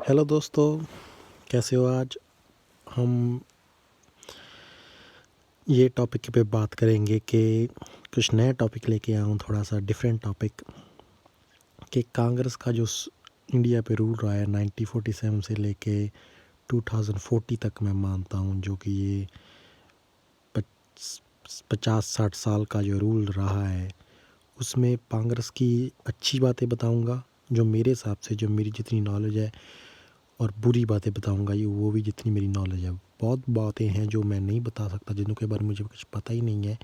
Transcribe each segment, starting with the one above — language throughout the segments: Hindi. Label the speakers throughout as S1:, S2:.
S1: हेलो दोस्तों, कैसे हो आज? हम ये टॉपिक पे बात करेंगे कि कुछ नया टॉपिक लेके आया हूँ, थोड़ा सा डिफरेंट टॉपिक कि कांग्रेस का जो इंडिया पे रूल रहा है 1947 से लेके 2040 तक, मैं मानता हूँ जो कि ये 50-60 साल का जो रूल रहा है, उसमें कांग्रेस की अच्छी बातें बताऊँगा जो मेरे हिसाब से, जो मेरी जितनी नॉलेज है, और बुरी बातें बताऊंगा ये वो भी जितनी मेरी नॉलेज है। बहुत बातें हैं जो मैं नहीं बता सकता, जिनके बारे में मुझे कुछ पता ही नहीं है।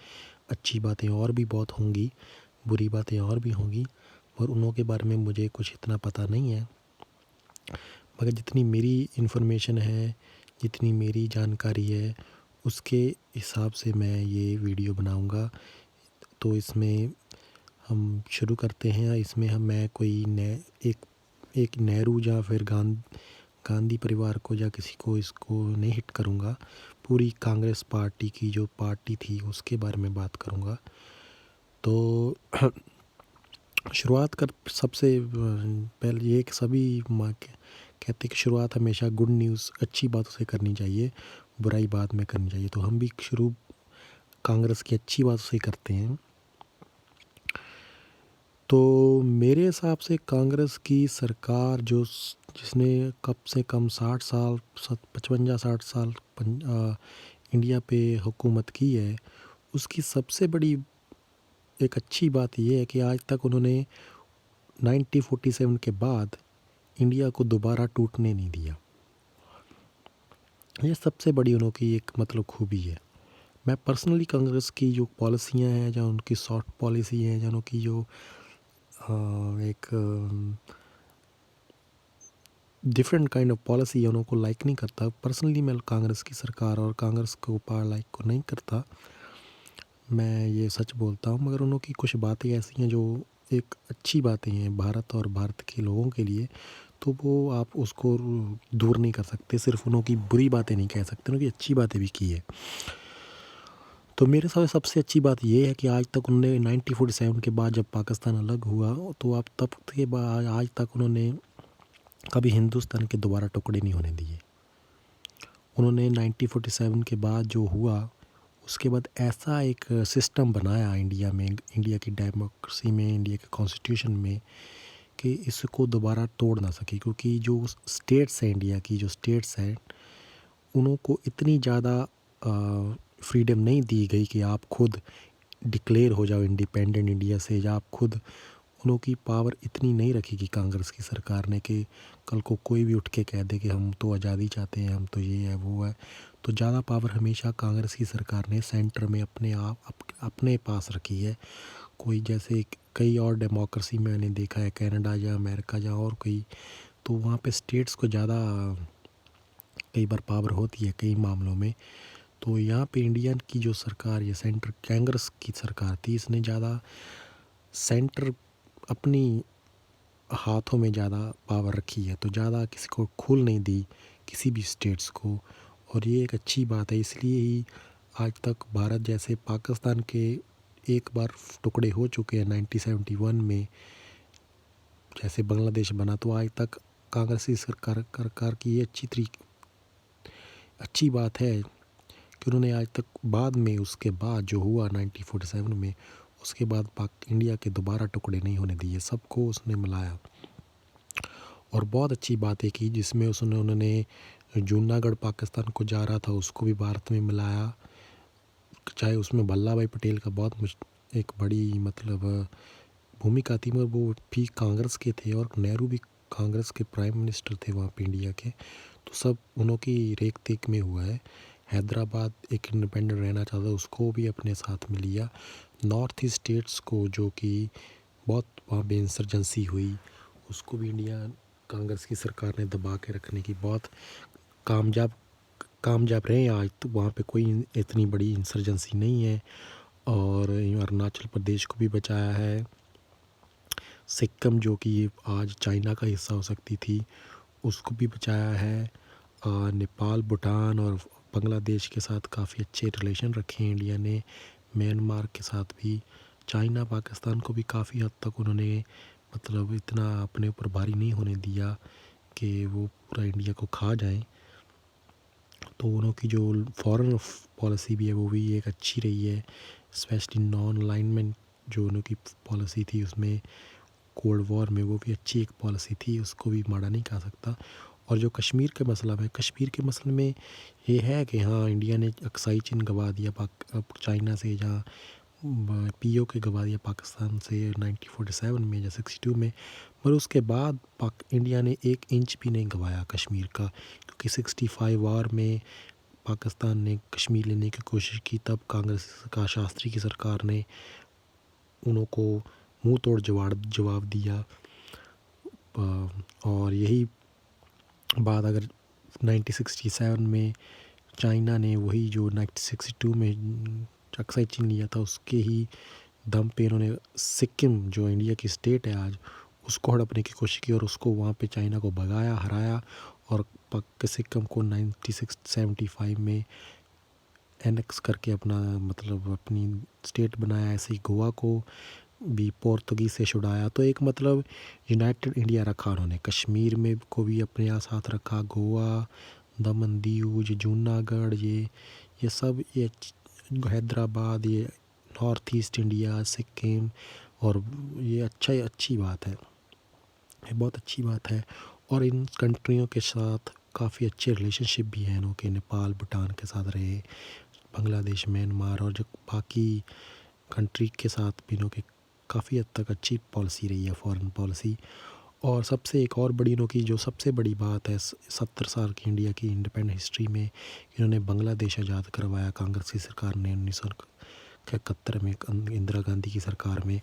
S1: अच्छी बातें और भी बहुत होंगी, बुरी बातें और भी होंगी, और उनों के बारे में मुझे कुछ इतना पता नहीं है। मगर जितनी मेरी इन्फॉर्मेशन है, जितनी मेरी जानकारी है, उसके हिसाब से मैं ये वीडियो बनाऊंगा। तो इसमें हम शुरू करते हैं। इसमें मैं कोई एक नेहरू या फिर गांधी परिवार को या किसी को इसको नहीं हिट करूँगा। पूरी कांग्रेस पार्टी की जो पार्टी थी उसके बारे में बात करूँगा। तो शुरुआत कर सबसे पहले ये कि सभी कहते कि शुरुआत हमेशा गुड न्यूज़, अच्छी बातों से करनी चाहिए, बुराई बाद में करनी चाहिए। तो हम भी शुरू कांग्रेस की अच्छी बातों से करते हैं। तो मेरे हिसाब से कांग्रेस की सरकार जिसने कम से कम 60 साल 55-60 साल इंडिया पे हुकूमत की है, उसकी सबसे बड़ी एक अच्छी बात यह है कि आज तक उन्होंने 1947 के बाद इंडिया को दोबारा टूटने नहीं दिया। ये सबसे बड़ी उनकी एक खूबी है। मैं पर्सनली कांग्रेस की जो पॉलिसियाँ हैं, जो उनकी सॉफ्ट पॉलिसी है, जो उनकी जो एक डिफरेंट काइंड ऑफ पॉलिसी है, उनको लाइक नहीं करता। पर्सनली मैं कांग्रेस की सरकार और कांग्रेस को लाइक को नहीं करता, मैं ये सच बोलता हूँ। मगर उनकी कुछ बातें ऐसी हैं जो एक अच्छी बातें हैं भारत और भारत के लोगों के लिए, तो वो आप उसको दूर नहीं कर सकते। सिर्फ उनकी बुरी बातें नहीं कह सकते, उनकी अच्छी बातें भी की है। तो मेरे साथ सबसे अच्छी बात ये है कि आज तक उन्होंने 1947 के बाद जब पाकिस्तान अलग हुआ, तो अब तब के बाद आज तक उन्होंने कभी हिंदुस्तान के दोबारा टुकड़े नहीं होने दिए। उन्होंने 1947 के बाद जो हुआ, उसके बाद ऐसा एक सिस्टम बनाया इंडिया में, इंडिया की डेमोक्रेसी में, इंडिया के कॉन्स्टिट्यूशन में, कि इसको दोबारा तोड़ ना सके। क्योंकि जो स्टेट्स हैं, इंडिया की जो स्टेट्स हैं, उनको इतनी ज़्यादा फ्रीडम नहीं दी गई कि आप खुद डिक्लेयर हो जाओ इंडिपेंडेंट इंडिया से, या आप खुद, उनकी पावर इतनी नहीं रखेगी कांग्रेस की सरकार ने कि कल को कोई भी उठ के कह दे कि हम तो आज़ादी चाहते हैं, हम तो ये है वो है। तो ज़्यादा पावर हमेशा कांग्रेस की सरकार ने सेंटर में अपने पास रखी है। कोई जैसे कई और डेमोक्रेसी में मैंने देखा है, कनाडा या अमेरिका या और कोई, तो वहाँ पे स्टेट्स को ज़्यादा कई बार पावर होती है कई मामलों में। तो यहाँ पे इंडिया की जो सरकार, ये सेंटर कांग्रेस की सरकार थी, इसने ज़्यादा सेंटर अपनी हाथों में ज़्यादा पावर रखी है, तो ज़्यादा किसी को खुल नहीं दी, किसी भी स्टेट्स को। और ये एक अच्छी बात है। इसलिए ही आज तक भारत जैसे पाकिस्तान के एक बार टुकड़े हो चुके हैं 1971 में, जैसे बांग्लादेश बना, तो आज तक कांग्रेसी सरकार की ये अच्छी बात है कि उन्होंने आज तक बाद में, उसके बाद जो हुआ 1947 में, उसके बाद इंडिया के दोबारा टुकड़े नहीं होने दिए, सबको उसने मिलाया। और बहुत अच्छी बातें की, जिसमें उन्होंने जूनागढ़ पाकिस्तान को जा रहा था उसको भी भारत में मिलाया। चाहे उसमें वल्लभ भाई पटेल का बहुत एक बड़ी भूमिका थी, मगर वो भी कांग्रेस के थे, और नेहरू भी कांग्रेस के प्राइम मिनिस्टर थे वहाँ पे इंडिया के। तो सब उनकी रेख तेख में हुआ है। हैदराबाद एक इंडिपेंडेंट रहना चाहता था, उसको भी अपने साथ में लिया। नॉर्थ ईस्ट स्टेट्स को, जो कि बहुत वहाँ पे इंसर्जेंसी हुई, उसको भी इंडिया कांग्रेस की सरकार ने दबा के रखने की बहुत कामयाब रहे हैं। आज तो वहाँ पे कोई इतनी बड़ी इंसर्जेंसी नहीं है। और अरुणाचल प्रदेश को भी बचाया है। सिक्किम, जो कि आज चाइना का हिस्सा हो सकती थी, उसको भी बचाया है। नेपाल, भूटान और बांग्लादेश के साथ काफ़ी अच्छे रिलेशन रखे हैं इंडिया ने। म्यांमार के साथ भी। चाइना, पाकिस्तान को भी काफ़ी हद तक उन्होंने इतना अपने ऊपर भारी नहीं होने दिया। कि वो पूरा इंडिया को खा जाएं। तो उनकी जो फॉरेन पॉलिसी भी है वो भी एक अच्छी रही है, स्पेशली नॉन अलाइनमेंट जो उनकी पॉलिसी थी उसमें कोल्ड वॉर में, वो भी अच्छी एक पॉलिसी थी, उसको भी माड़ा नहीं कहा सकता। और जो कश्मीर के मसला में, कश्मीर के मसले में ये है कि हाँ इंडिया ने अक्साई चीन गवा दिया चाइना से, जहाँ पीओके गवा दिया पाकिस्तान से 1947 में या 62 में, पर उसके बाद इंडिया ने 1 इंच भी नहीं गवाया कश्मीर का, क्योंकि 65 वार में पाकिस्तान ने कश्मीर लेने की कोशिश की, तब कांग्रेस का शास्त्री की सरकार ने उनको मुंह तोड़ जवाब दिया। और यही बात अगर 1967 में चाइना ने वही जो 1962 में अक्साई चीन लिया था, उसके ही दम पे इन्होंने सिक्किम जो इंडिया की स्टेट है आज, उसको हड़पने की कोशिश की और उसको वहाँ पे चाइना को भगाया, हराया, और सिक्किम को 1975 में एनेक्स करके अपना मतलब अपनी स्टेट बनाया। ऐसे ही गोवा को भी पोर्तुगीज़ से छुड़ाया। तो एक मतलब यूनाइटेड इंडिया रखा उन्होंने, कश्मीर में को भी अपने साथ रखा, गोवा, दमन दीव, जूनागढ़, ये सब, ये हैदराबाद, ये नॉर्थ ईस्ट इंडिया, सिक्किम, और ये अच्छी बात है, ये बहुत अच्छी बात है। और इन कंट्रियों के साथ काफ़ी अच्छे रिलेशनशिप भी हैं इनके, नेपाल भूटान के साथ रहे, बांग्लादेश, म्यांमार, और जो बाकी कंट्री के साथ भी इनके काफ़ी हद तक अच्छी पॉलिसी रही है, फॉरेन पॉलिसी। और सबसे एक और बड़ी इनकी जो सबसे बड़ी बात है 70 साल की इंडिया की इंडिपेंडेंट हिस्ट्री में, इन्होंने बांग्लादेश आज़ाद करवाया कांग्रेस की सरकार ने 1971 में इंदिरा गांधी की सरकार में।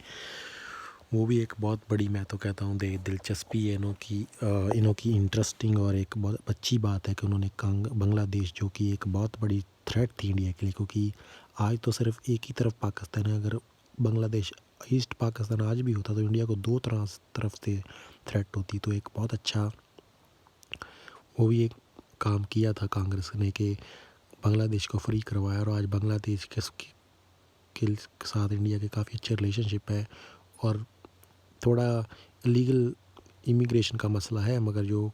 S1: वो भी एक बहुत बड़ी, मैं तो कहता हूँ दिलचस्पी है इनकी इंटरेस्टिंग, और एक बहुत अच्छी बात है कि उन्होंने बांग्लादेश, जो कि एक बहुत बड़ी थ्रेट थी इंडिया के लिए, क्योंकि आज तो सिर्फ एक ही तरफ पाकिस्तान है, अगर बांग्लादेश ईस्ट पाकिस्तान आज भी होता तो इंडिया को 2 तरफ से थ्रेट होती। तो एक बहुत अच्छा वो भी एक काम किया था कांग्रेस ने कि बांग्लादेश को फ्री करवाया, और आज बांग्लादेश के साथ इंडिया के काफ़ी अच्छे रिलेशनशिप है। और थोड़ा इलीगल इमिग्रेशन का मसला है, मगर जो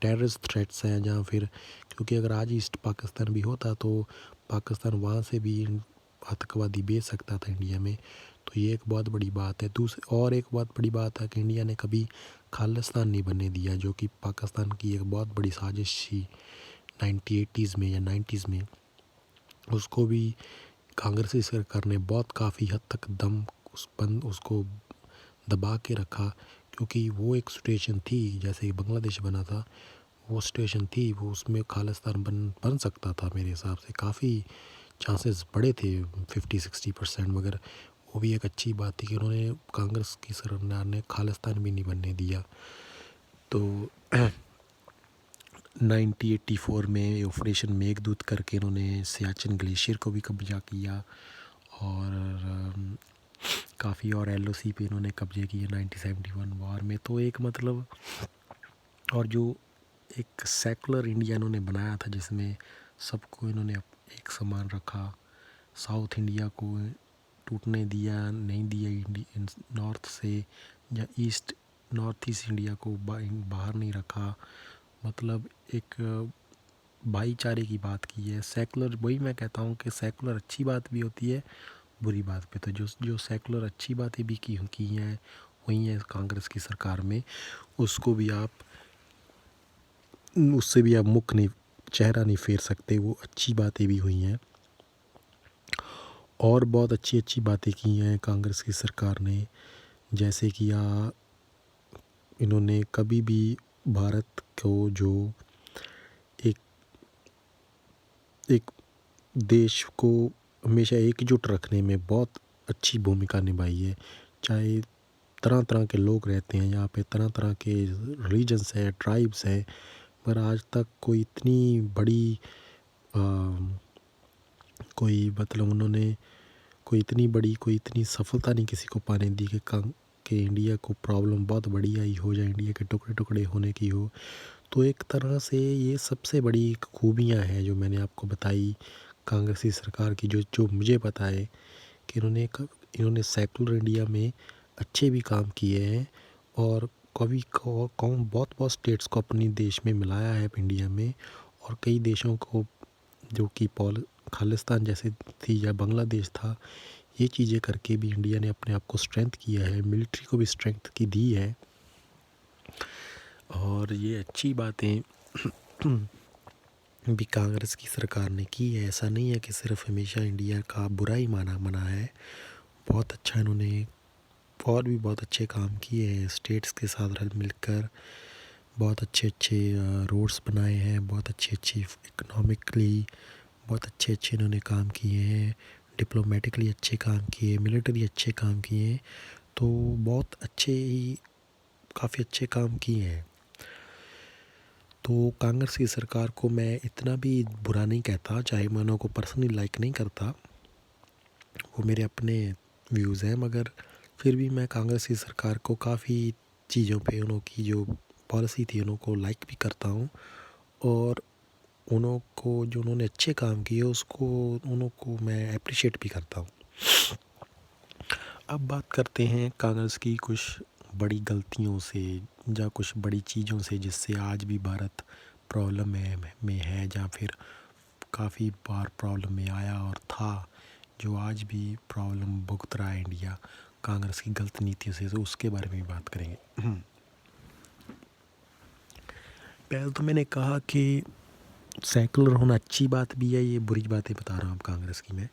S1: टेररिस्ट थ्रेट्स हैं, जहाँ फिर क्योंकि अगर आज ईस्ट पाकिस्तान भी होता तो पाकिस्तान वहाँ से भी आतंकवादी भेज सकता था इंडिया में। तो ये एक बहुत बड़ी बात है। और एक बहुत बड़ी बात है कि इंडिया ने कभी खालिस्तान नहीं बनने दिया, जो कि पाकिस्तान की एक बहुत बड़ी साजिश थी 1980s में या 90s में। उसको भी कांग्रेसी सरकार ने बहुत काफ़ी हद तक उसको दबा के रखा, क्योंकि वो एक सिचुएशन थी जैसे बांग्लादेश बना था, वो सिचुएशन थी, वो उसमें खालिस्तान बन सकता था। मेरे हिसाब से काफ़ी चांसेस बड़े थे, 50-60%, मगर वो भी एक अच्छी बात थी कि उन्होंने कांग्रेस की सरकार ने खालिस्तान भी नहीं बनने दिया। तो 1984 में ऑपरेशन मेघदूत करके इन्होंने सियाचिन ग्लेशियर को भी कब्जा किया, और काफ़ी और LOC पे इन्होंने कब्जे किए 1971 वार में। तो एक मतलब, और जो एक सेकुलर इंडिया इन्होंने बनाया था जिसमें सबको इन्होंने एक समान रखा, साउथ इंडिया को टूटने नहीं दिया नॉर्थ से, या नॉर्थ ईस्ट इंडिया को बाहर नहीं रखा, मतलब एक भाईचारे की बात की है। सेकुलर, वही मैं कहता हूँ कि सेकुलर अच्छी बात भी होती है, बुरी बात पे। तो जो सेकुलर अच्छी बातें भी की हैं वही है कांग्रेस की सरकार में, उससे भी आप चेहरा नहीं फेर सकते, वो अच्छी बातें भी हुई हैं। और बहुत अच्छी बातें की हैं कांग्रेस की सरकार ने, जैसे कि इन्होंने कभी भी भारत को जो एक देश को हमेशा एकजुट रखने में बहुत अच्छी भूमिका निभाई है। चाहे तरह तरह के लोग रहते हैं यहाँ पे, तरह तरह के रिलीजन्स हैं, ट्राइब्स हैं, पर आज तक कोई इतनी बड़ी कोई इतनी सफलता नहीं किसी को पाने दी कि इंडिया को प्रॉब्लम बहुत बड़ी आई हो, जाए इंडिया के टुकड़े टुकड़े होने की हो। तो एक तरह से ये सबसे बड़ी खूबियाँ हैं जो मैंने आपको बताई कांग्रेसी सरकार की, जो मुझे पता है कि इन्होंने सेकुलर इंडिया में अच्छे भी काम किए हैं, और कभी कौन बहुत बहुत स्टेट्स को अपने देश में मिलाया है इंडिया में, और कई देशों को जो कि खालिस्तान जैसे थी या बांग्लादेश था, ये चीज़ें करके भी इंडिया ने अपने आप को स्ट्रेंथ किया है, मिलिट्री को भी स्ट्रेंथ की दी है। और ये अच्छी बातें भी कांग्रेस की सरकार ने की है। ऐसा नहीं है कि सिर्फ हमेशा इंडिया का बुरा ही मना है। बहुत अच्छा इन्होंने और भी बहुत अच्छे काम किए हैं स्टेट्स के साथ रल मिलकर। बहुत अच्छे अच्छे रोड्स बनाए हैं, बहुत अच्छे अच्छे इकोनॉमिकली बहुत अच्छे अच्छे इन्होंने काम किए हैं, डिप्लोमेटिकली अच्छे काम किए, मिलिट्री अच्छे काम किए हैं। तो बहुत अच्छे ही काफ़ी अच्छे काम किए हैं। तो कांग्रेस की सरकार को मैं इतना भी बुरा नहीं कहता, चाहे मैं उनको पर्सनली लाइक नहीं करता, वो मेरे अपने व्यूज़ हैं, मगर फिर भी मैं कांग्रेस की सरकार को काफ़ी चीज़ों पे उनकी जो पॉलिसी थी उनको लाइक भी करता हूँ, और उनको जो उन्होंने अच्छे काम किए उसको उनको मैं अप्रिशिएट भी करता हूँ। अब बात करते हैं कांग्रेस की कुछ बड़ी गलतियों से या कुछ बड़ी चीज़ों से जिससे आज भी भारत प्रॉब्लम में है, या फिर काफ़ी बार प्रॉब्लम में आया और था, जो आज भी प्रॉब्लम भुगत रहा है इंडिया कांग्रेस की गलत नीतियों से। तो उसके बारे में बात करेंगे। पहले तो मैंने कहा कि सेकुलर होना अच्छी बात भी है, ये बुरी बातें बता रहा हूँ कांग्रेस की मैं।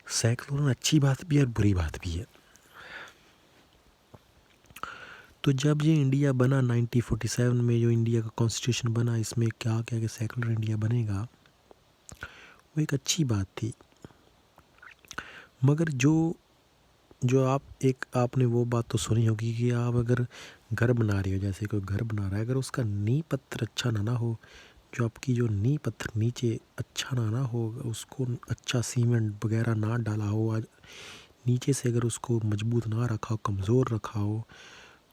S1: सेकुलर होना अच्छी बात भी है और बुरी बात भी है। तो जब ये इंडिया बना 1947 में, जो इंडिया का कॉन्स्टिट्यूशन बना, इसमें क्या क्या कि सेकुलर इंडिया बनेगा, वो एक अच्छी बात थी। मगर जो आपने वो बात तो सुनी होगी कि आप अगर घर बना रहे हो, जैसे कोई घर बना रहा है, अगर उसका नींव पत्थर अच्छा ना हो, जो आपकी जो नींव पत्थर नीचे अच्छा ना हो, उसको अच्छा सीमेंट वगैरह ना डाला हो, आज नीचे से अगर उसको मजबूत ना रखा हो, कमज़ोर रखा हो,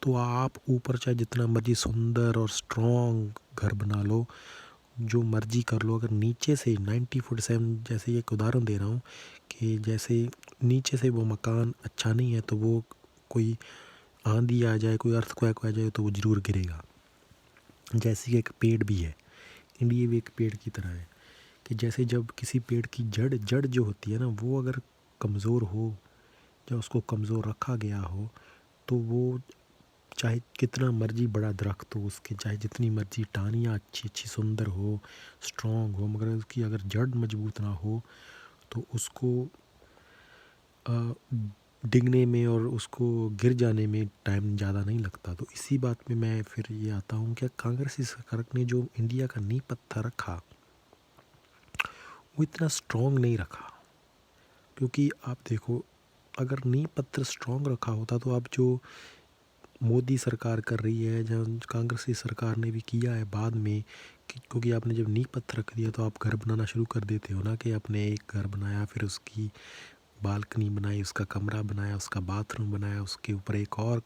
S1: तो आप ऊपर चाहे जितना मर्जी सुंदर और स्ट्रॉन्ग घर बना लो, जो मर्जी कर लो, अगर नीचे से 1947 जैसे एक उदाहरण दे रहा हूँ कि जैसे नीचे से वो मकान अच्छा नहीं है, तो वो कोई आंधी आ जाए, कोई अर्थक्वेक आ जाए, तो वो ज़रूर गिरेगा। जैसे कि एक पेड़ भी है, इंडिया भी एक पेड़ की तरह है, कि जैसे जब किसी पेड़ की जड़ जो होती है ना, वो अगर कमज़ोर हो, या उसको कमज़ोर रखा गया हो, तो वो चाहे कितना मर्जी बड़ा दरख्त हो, उसके चाहे जितनी मर्जी टहनियाँ अच्छी अच्छी सुंदर हो, स्ट्रॉन्ग हो, मगर उसकी अगर जड़ मजबूत ना हो, तो उसको डिगने में और उसको गिर जाने में टाइम ज़्यादा नहीं लगता। तो इसी बात में मैं फिर ये आता हूँ कि कांग्रेसी सरकार ने जो इंडिया का नींव पत्थर रखा, वो इतना स्ट्रॉन्ग नहीं रखा। क्योंकि आप देखो, अगर नींव पत्थर स्ट्रॉन्ग रखा होता, तो अब जो मोदी सरकार कर रही है, जब कांग्रेसी सरकार ने भी किया है बाद में, क्योंकि आपने जब नींव पत्थर रख दिया, तो आप घर बनाना शुरू कर देते हो ना, कि आपने एक घर बनाया, फिर उसकी बालकनी बनाई, उसका कमरा बनाया, उसका बाथरूम बनाया, उसके ऊपर एक और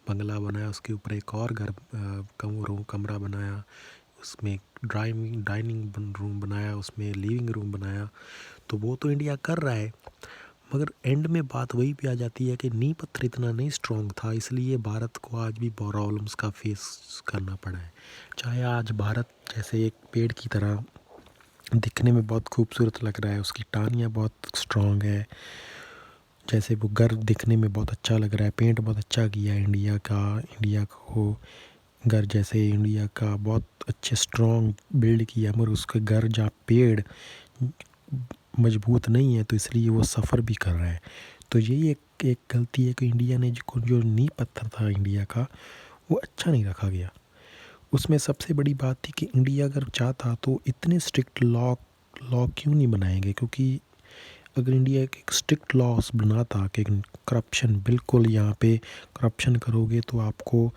S1: बंगला बनाया, उसके ऊपर एक और घर कमरा बनाया, उसमें डाइनिंग रूम बनाया, उसमें लिविंग रूम बनाया। तो वो तो इंडिया कर रहा है, मगर एंड में बात वही पे आ जाती है कि नींव पत्थर इतना नहीं स्ट्रॉन्ग था, इसलिए भारत को आज भी प्रॉब्लम्स का फेस करना पड़ा है। चाहे आज भारत जैसे एक पेड़ की तरह दिखने में बहुत खूबसूरत लग रहा है, उसकी टहनियाँ बहुत स्ट्रॉन्ग है, जैसे वो घर दिखने में बहुत अच्छा लग रहा है, पेंट बहुत अच्छा किया है इंडिया को घर, जैसे इंडिया का बहुत अच्छे स्ट्रॉन्ग बिल्ड किया, मगर उसके घर जहाँ पेड़ मजबूत नहीं है, तो इसलिए वो सफ़र भी कर रहा है। तो यही एक गलती है कि इंडिया ने जो नींव पत्थर था इंडिया का, वो अच्छा नहीं रखा गया। उसमें सबसे बड़ी बात थी कि इंडिया अगर चाहता तो इतने स्ट्रिक्ट लॉ क्यों नहीं बनाएंगे, क्योंकि अगर इंडिया एक स्ट्रिक्ट लॉस बनाता कि करप्शन बिल्कुल, यहाँ पे करप्शन करोगे तो आपको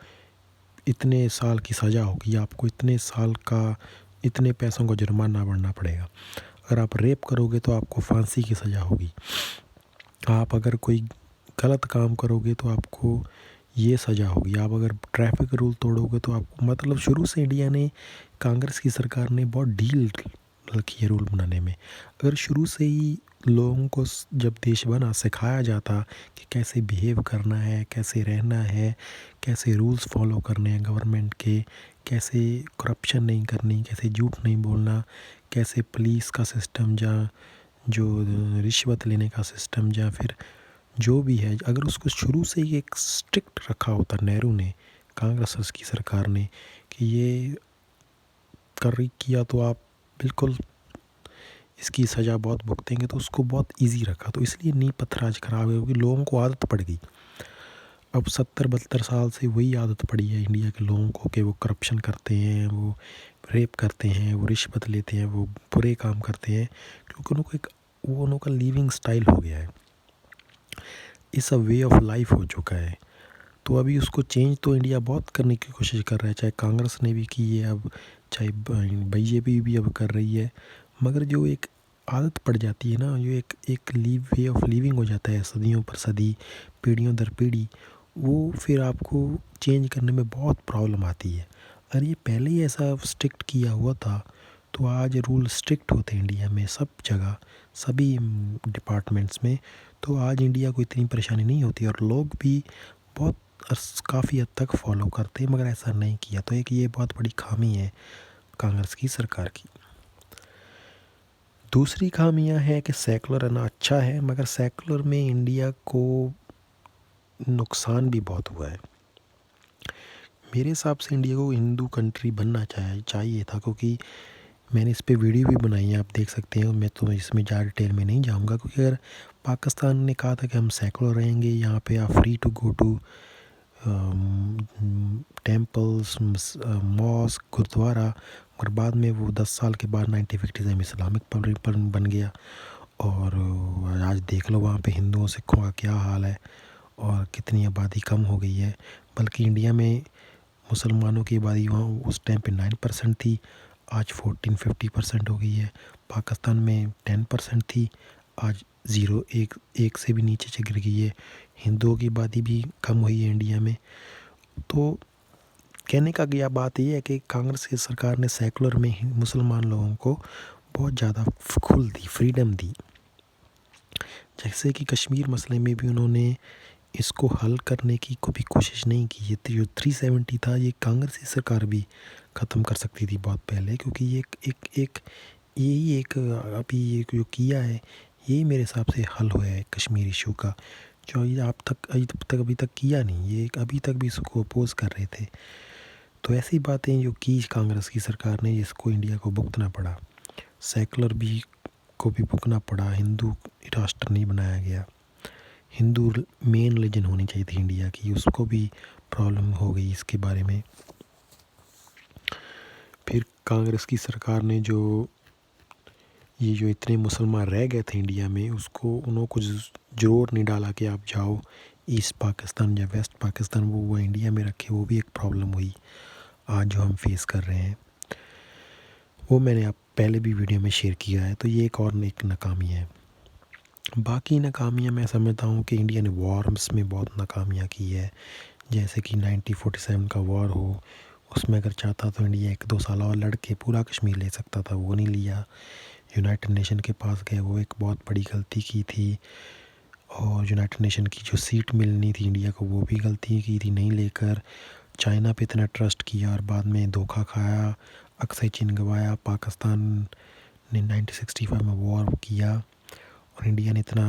S1: इतने साल की सज़ा होगी, आपको इतने साल का इतने पैसों का जुर्माना भरना पड़ेगा, अगर आप रेप करोगे तो आपको फांसी की सज़ा होगी, आप अगर कोई गलत काम करोगे तो आपको ये सज़ा होगी, आप अगर ट्रैफिक रूल तोड़ोगे तो आपको, मतलब शुरू से इंडिया ने, कांग्रेस की सरकार ने बहुत ढील रखी है रूल बनाने में। अगर शुरू से ही लोगों को जब देश बना सिखाया जाता कि कैसे बिहेव करना है, कैसे रहना है, कैसे रूल्स फॉलो करने हैं गवर्नमेंट के, कैसे करप्शन नहीं करनी, कैसे झूठ नहीं बोलना, कैसे पुलिस का सिस्टम या जो रिश्वत लेने का सिस्टम या फिर जो भी है, अगर उसको शुरू से ही एक स्ट्रिक्ट रखा होता नेहरू ने, कांग्रेस की सरकार ने, कि ये कर किया तो आप बिल्कुल इसकी सज़ा बहुत भुगतेंगे, तो उसको बहुत इजी रखा। तो इसलिए नींव पत्थर आज ख़राब है क्योंकि लोगों को आदत पड़ गई। अब 70-72 साल से वही आदत पड़ी है इंडिया के लोगों को कि वो करप्शन करते हैं, वो रेप करते हैं, वो रिश्वत लेते हैं, वो बुरे काम करते हैं, क्योंकि उनका लिविंग स्टाइल हो गया है, इस अ वे ऑफ लाइफ हो चुका है। तो अभी उसको चेंज तो इंडिया बहुत करने की कोशिश कर रहा है, चाहे कांग्रेस ने भी की है, अब चाहे बीजेपी भी अब कर रही है, मगर जो एक आदत पड़ जाती है ना, जो एक एक वे ऑफ लिविंग हो जाता है सदियों पर सदी, पीढ़ियों दर पीढ़ी, वो फिर आपको चेंज करने में बहुत प्रॉब्लम आती है। अगर ये पहले ही ऐसा स्ट्रिक्ट किया हुआ था तो आज रूल स्ट्रिक्ट होते इंडिया में सब जगह, सभी डिपार्टमेंट्स में, तो आज इंडिया को इतनी परेशानी नहीं होती और लोग भी बहुत काफ़ी हद तक फॉलो करते हैं, मगर ऐसा नहीं किया। तो एक ये बहुत बड़ी खामी है कांग्रेस की सरकार की। दूसरी खामियां है कि सेकुलर आना अच्छा है, मगर सेकुलर में इंडिया को नुकसान भी बहुत हुआ है। मेरे हिसाब से इंडिया को हिंदू कंट्री बनना चाहिए था, क्योंकि मैंने इस पे वीडियो भी बनाई है, आप देख सकते हैं। मैं तो इसमें ज़्यादा डिटेल में नहीं जाऊंगा, क्योंकि अगर पाकिस्तान ने कहा था कि हम सेकुलर रहेंगे, यहाँ पे आप free to go to temples, mosque, gurdwara, और बाद में वो 10 साल के बाद 1957 में इस्लामिक बन गया। और आज देख लो वहाँ पे हिंदुओं सिखों का क्या हाल है और कितनी आबादी कम हो गई है। बल्कि इंडिया में मुसलमानों की आबादी वहाँ उस टाइम पे 9% थी, आज 14-15% हो गई है। पाकिस्तान में 10% थी, आज 0 एक से भी नीचे गिर गई है। हिंदुओं की आबादी भी कम हुई है इंडिया में। तो कहने का यह बात यह है कि कांग्रेस की सरकार ने सेकुलर में ही मुसलमान लोगों को बहुत ज़्यादा खुल दी, फ्रीडम दी। जैसे कि कश्मीर मसले में भी उन्होंने इसको हल करने की कभी कोशिश नहीं की। ये जो 370 था, ये कांग्रेस की सरकार भी ख़त्म कर सकती थी बहुत पहले, क्योंकि ये यही एक अभी ये जो किया है, ये मेरे हिसाब से हल हुआ है कश्मीर इशू का, जो ये अभी तक किया नहीं। ये अभी तक भी इसको अपोज कर रहे थे। तो ऐसी बातें जो की कांग्रेस की सरकार ने, इसको इंडिया को भुगतना पड़ा, सेकुलर भी को भी भुगतना पड़ा, हिंदू राष्ट्र नहीं बनाया गया। हिंदू मेन रिलीजन होनी चाहिए थी इंडिया की, उसको भी प्रॉब्लम हो गई इसके बारे में। फिर कांग्रेस की सरकार ने जो इतने मुसलमान रह गए थे इंडिया में, उसको उनको जोर नहीं डाला कि आप जाओ ईस्ट पाकिस्तान या वेस्ट पाकिस्तान, वो इंडिया में रखे, वो भी एक प्रॉब्लम हुई आज जो हम फेस कर रहे हैं। वो मैंने आप पहले भी वीडियो में शेयर किया है। तो ये एक नाकामी है। बाकी नाकामियाँ मैं समझता हूँ कि इंडिया ने वॉर्स में बहुत नाकामियाँ की है। जैसे कि 1947 का वॉर हो, उसमें अगर चाहता तो इंडिया 1-2 साल और लड़ के पूरा कश्मीर ले सकता था, वो नहीं लिया, यूनाइटेड नेशन के पास गए, वो एक बहुत बड़ी गलती की थी। और यूनाइटेड नेशन की जो सीट मिलनी थी इंडिया को, वो भी गलती की थी नहीं लेकर। चाइना पे इतना ट्रस्ट किया और बाद में धोखा खाया, अक्सर चीन गवाया। पाकिस्तान ने 1965 में वॉर किया और इंडिया ने इतना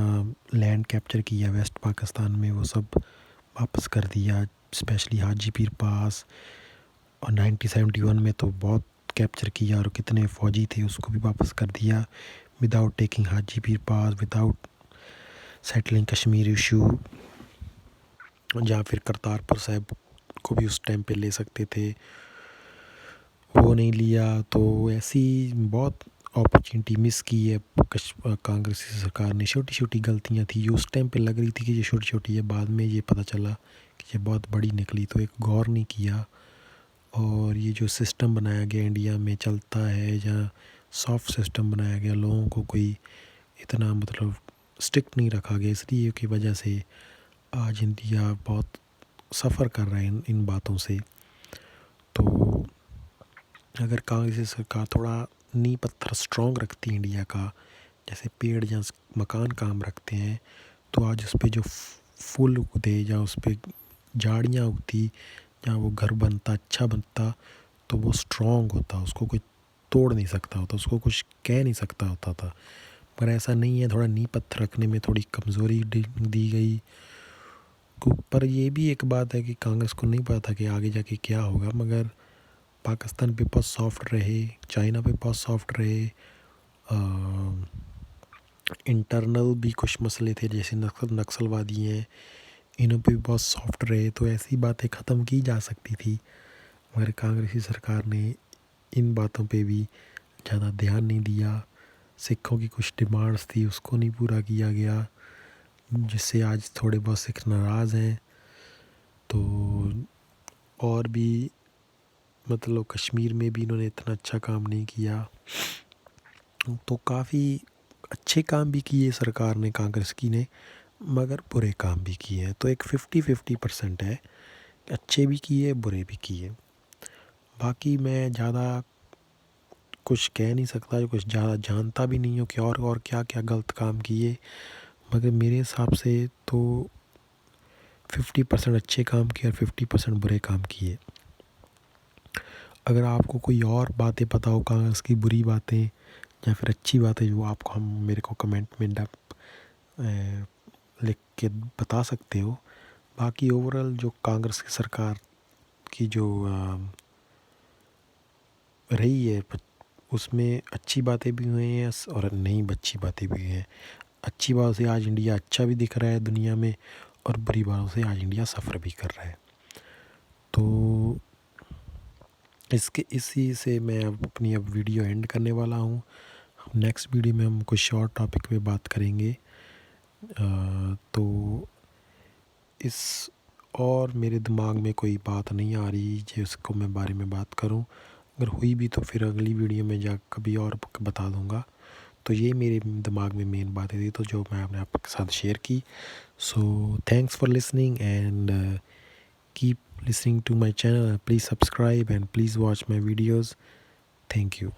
S1: लैंड कैप्चर किया वेस्ट पाकिस्तान में, वो सब वापस कर दिया, स्पेशली हाजी पीर पास। और 1971 में तो बहुत कैप्चर किया और कितने फ़ौजी थे उसको भी वापस कर दिया, विदाउट टेकिंग हाजी पीर पास, विदाउट सेटलिंग कश्मीर इशू। जहाँ फिर करतारपुर साहिब को भी उस टाइम पे ले सकते थे, वो नहीं लिया। तो ऐसी बहुत अपॉर्चुनिटी मिस की है कांग्रेस की सरकार ने। छोटी छोटी गलतियाँ थी जो उस टाइम पे लग रही थी कि ये छोटी छोटी है, बाद में ये पता चला कि ये बहुत बड़ी निकली। तो एक गौर नहीं किया। और ये जो सिस्टम बनाया गया इंडिया में चलता है, जहाँ सॉफ्ट सिस्टम बनाया गया, लोगों को कोई इतना मतलब स्ट्रिक्ट नहीं रखा गया, इसलिए की वजह से आज इंडिया बहुत सफ़र कर रहा है इन बातों से। तो अगर कांग्रेस की सरकार थोड़ा नींव पत्थर स्ट्रॉन्ग रखती है इंडिया का, जैसे पेड़ या मकान काम रखते हैं, तो आज उस पर जो फूल उगते या उस पर झाड़ियाँ उगती, जहाँ वो घर बनता अच्छा बनता, तो वो स्ट्रॉन्ग होता, उसको कोई तोड़ नहीं सकता होता, उसको कुछ कह नहीं सकता होता था। पर ऐसा नहीं है, थोड़ा नींव पत्थर रखने में थोड़ी कमज़ोरी दी गई। पर ये भी एक बात है कि कांग्रेस को नहीं पता था कि आगे जाके क्या होगा, मगर पाकिस्तान पे बहुत सॉफ्ट रहे, चाइना पे बहुत सॉफ्ट रहे, इंटरनल भी कुछ मसले थे जैसे नक्सलवादी हैं, इन्हों पे भी बहुत सॉफ्ट रहे, तो ऐसी बातें ख़त्म की जा सकती थी। मगर कांग्रेसी सरकार ने इन बातों पे भी ज़्यादा ध्यान नहीं दिया। सिखों की कुछ डिमांड्स थी उसको नहीं पूरा किया गया, जिससे आज थोड़े बहुत सिख नाराज़ हैं। तो और भी मतलब कश्मीर में भी इन्होंने इतना अच्छा काम नहीं किया। तो काफ़ी अच्छे काम भी किए सरकार ने, कांग्रेस की ने, मगर बुरे काम भी किए हैं। तो एक 50-50% है, अच्छे भी किए बुरे भी किए। बाकी मैं ज़्यादा कुछ कह नहीं सकता, कुछ ज़्यादा जानता भी नहीं हूँ कि और क्या क्या गलत काम किए, मगर मेरे हिसाब से तो 50% अच्छे काम किए और 50% बुरे काम किए। अगर आपको कोई और बातें पता हो कांग्रेस की, बुरी बातें या फिर अच्छी बातें, जो आपको हम मेरे को कमेंट में लिख के बता सकते हो। बाकी ओवरऑल जो कांग्रेस की सरकार की जो रही है, उसमें अच्छी बातें भी हुई हैं और नहीं अच्छी बातें भी हुई हैं। अच्छी बात से आज इंडिया अच्छा भी दिख रहा है दुनिया में, और बुरी बातों से आज इंडिया सफ़र भी कर रहा है। तो इसी से मैं अपनी वीडियो एंड करने वाला हूँ। नेक्स्ट वीडियो में हम कुछ शॉर्ट टॉपिक पे बात करेंगे। तो इस और मेरे दिमाग में कोई बात नहीं आ रही जिसको मैं बारे में बात करूं। अगर हुई भी तो फिर अगली वीडियो में जा कभी और बता दूंगा। तो ये मेरे दिमाग में मेन बातें थी, तो जो मैं अपने आपके साथ शेयर की। So thanks for listening and keep listening to my channel. Please subscribe and please watch my videos. Thank you.